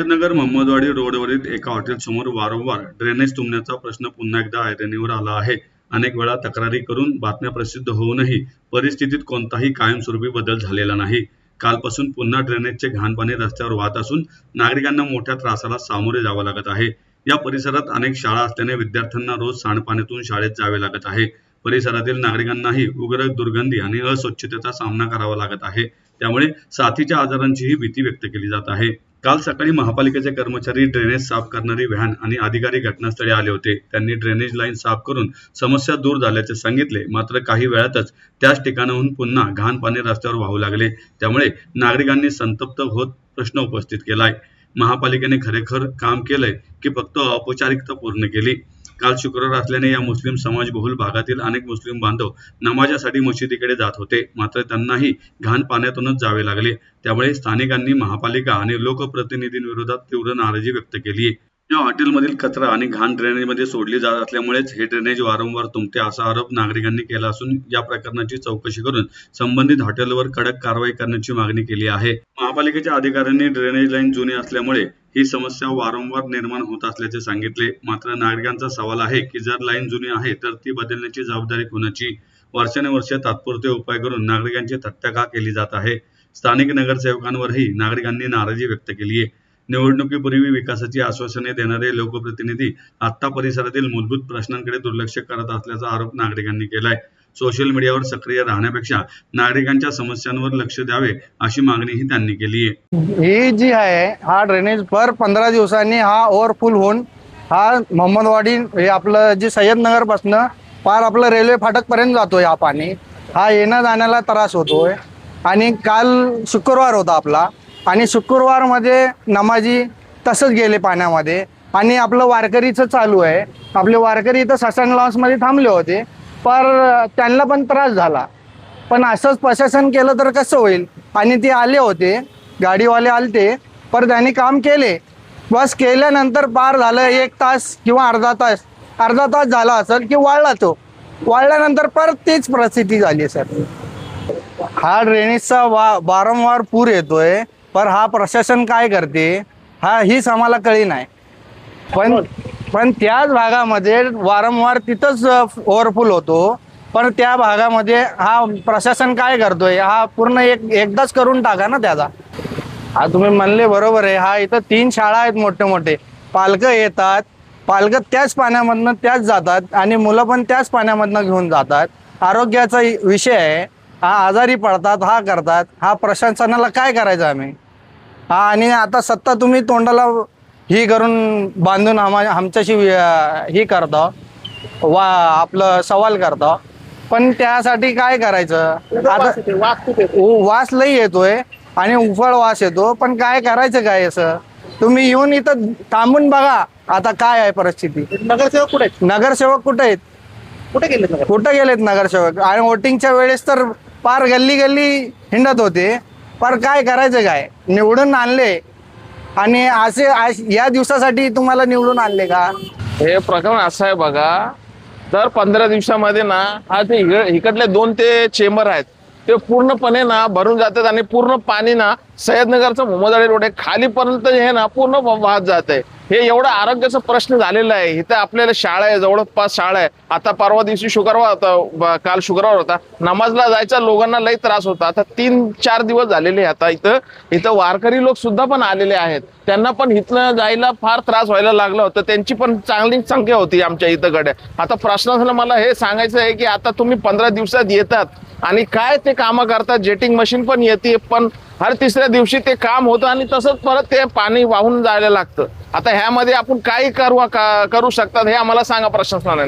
सय्यदनगर मोहम्मदवाडी रोडवरील एका हॉटेलसमोर वारंवार ड्रेनेज तुंबण्याचा प्रश्न पुन्हा एकदा ऐरणीवर आला आहे. अनेक वेळा तक्रारी करून बातम्या प्रसिद्ध होऊनही परिस्थितीत कोणताही कायमस्वरूपी बदल झालेला नाही. कालपासून पुन्हा ड्रेनेजचे घाण पाणी रस्त्यावर वाहत असून नागरिकांना मोठ्या त्रासाला सामोरे जावं लागत आहे. या परिसरात अनेक शाळा असल्याने विद्यार्थ्यांना रोज सांडपाण्यातून शाळेत जावे लागत आहे. परिसरातील नागरिकांनाही उग्र दुर्गंधी आणि अस्वच्छतेचा सामना करावा लागत आहे. त्यामुळे साथीच्या आजारांचीही भीती व्यक्त केली जात आहे. काल सकाळी महापालिकेचे कर्मचारी ड्रेनेज साफ करणारी व्हॅन आणि अधिकारी घटनास्थळी आले होते. त्यांनी ड्रेनेज लाईन साफ करून समस्या दूर झाल्याचे सांगितले. मात्र काही वेळातच त्याच ठिकाणाहून पुन्हा घाण पाणी रस्त्यावर वाहू लागले. त्यामुळे नागरिकांनी संतप्त होत प्रश्न उपस्थित केलाय. महापालिकेने खरेखर काम केलंय की फक्त औपचारिकता पूर्ण केली? काल शुक्रवार असल्याने या मुस्लिम समाजबहुल भागातील अनेक मुस्लिम बांधव नमाजासाठी मशिदीकडे जात होते. मात्र त्यांनाही घाण पाण्यातूनच जावे लागले. त्यामुळे स्थानिकांनी महापालिका आणि लोकप्रतिनिधींविरोधात तीव्र नाराजी व्यक्त केली. या हॉटेलमधील कचरा आणि घाण ड्रेनेजमध्ये सोडली जात असल्यामुळेच हे ड्रेनेज वारंवार तुंबते असा आरोप नागरिकांनी केला असून या प्रकरणाची चौकशी करून संबंधित हॉटेलवर कडक कारवाई करण्याची मागणी केली आहे. महापालिकेच्या अधिकाऱ्यांनी ड्रेनेज लाईन जुनी असल्यामुळे ही समस्या वारंवार निर्माण होत असल्याचे सांगितले. मात्र नागरिकांचा सवाल आहे की जर लाईन जुनी आहे तर ती बदलण्याची जबाबदारी कोणाची? वर्षानुवर्षे तात्पुरते उपाय करून नागरिकांची थट्टा का केली जात आहे? स्थानिक नगरसेवकांवरही नागरिकांनी नाराजी व्यक्त केली आहे. निवडणुकीपूर्वी विकासाची आश्वासने देणारे लोकप्रतिनिधी आता परिसरातील मूलभूत प्रश्नांकडे दुर्लक्ष करत असल्याचा आरोप नागरिकांनी केलाय. सोशल मीडियावर सक्रिय राहण्यापेक्षा नागरिकांच्या समस्यांवर लक्ष द्यावे अशी मागणीही त्यांनी केली आहे. ही जी आहे हा ड्रेनेज पर 15 दिवसांनी हा ओव्हरफुल होऊन हा मोहम्मदवाडी हे आपलं जे सय्यदनगर पासून पार आपलं रेल्वे फाटक पर्यंत जातोय. हा पाणी हा येण्या जाण्याला त्रास होतोय. आणि काल शुक्रवार होता आपला आणि शुक्रवारमध्ये नमाजी तसंच गेले पाण्यामध्ये आणि आपलं वारकरीचं चालू आहे. आपले वारकरी इथं ससन लॉन्समध्ये थांबले होते पर त्यांना पण त्रास झाला. पण असंच प्रशासन केलं तर कसं होईल? आणि ते आले होते, गाडीवाले आलते, पर त्यांनी काम केले. बस केल्यानंतर पार झालं 1 तास किंवा अर्धा तास झाला असेल की वाळला तो. वाळल्यानंतर परत तीच परिस्थिती झाली सर. हा ड्रेनेजचा वारंवार पूर येतोय, पर हा प्रशासन काय करते हीच आम्हाला कळी नाही. पण त्याच भागामध्ये वारंवार तिथंच ओव्हरफुल होतो. पण त्या भागामध्ये हा प्रशासन काय करतोय? हा पूर्ण एकदाच करून टाका ना त्याचा. हा तुम्ही म्हणले बरोबर आहे. हा इथं 3 शाळा आहेत मोठे मोठे. पालकं येतात, पालकं त्याच पाण्यामधनं त्याच जातात आणि मुलं पण त्याच पाण्यामधनं घेऊन जातात. आरोग्याचा विषय आहे. हा आजारी पडतात, हा करतात. हा प्रशासनाला काय करायचं आम्ही? हा आणि आता सत्ता तुम्ही तोंडाला ही करून बांधून आमच्याशी ही करता आपलं सवाल करता. पण त्यासाठी काय करायचं? आता वास लई येतोय आणि उफळ वास येतो. पण काय करायचं काय? असं तुम्ही येऊन इथं थांबून बघा आता काय आहे परिस्थिती. नगरसेवक कुठे आहेत? नगरसेवक कुठे आहेत? कुठे गेलेत नगरसेवक? आणि वोटिंगच्या वेळेस तर पार गल्ली हिंडत होते. पर काय करायचं काय? निवडून आणले आणि असे या दिवसासाठी तुम्हाला निवडून आणले का? हे प्रकरण असं आहे बघा. दर 15 दिवसामध्ये ना हा ते इकडले 2 ते चेंबर आहेत ते पूर्णपणे ना भरून जातात आणि पूर्ण पाणी ना सय्यदनगरचं मोहम्मदवाडी रोड आहे खालीपर्यंत हे ना पूर्ण वाहत जात आहे. हे एवढा आरोग्याचा प्रश्न झालेला आहे. इथं आपल्याला शाळा आहे, जवळपास शाळा आहे. आता परवा दिवशी शुक्रवार होता, काल शुक्रवार होता, नमाजला जायचा लोकांना लई त्रास होता. आता 3-4 दिवस झालेले आता इथं वारकरी लोक सुद्धा पण आलेले आहेत. त्यांना पण इथनं जायला फार त्रास व्हायला लागला होता. त्यांची पण चांगली संख्या होती आमच्या इथंकडे. आता प्रशासनाला मला हे सांगायचं आहे की आता तुम्ही 15 दिवसात येतात आणि काय ते कामं करतात. जेटिंग मशीन पण येते, पण हर 3ऱ्या दिवशी ते काम होतं आणि तसंच परत ते पाणी वाहून जायला लागतं. आता ह्यामध्ये आपण काय करू शकतात हे आम्हाला सांगा प्रशासनाने.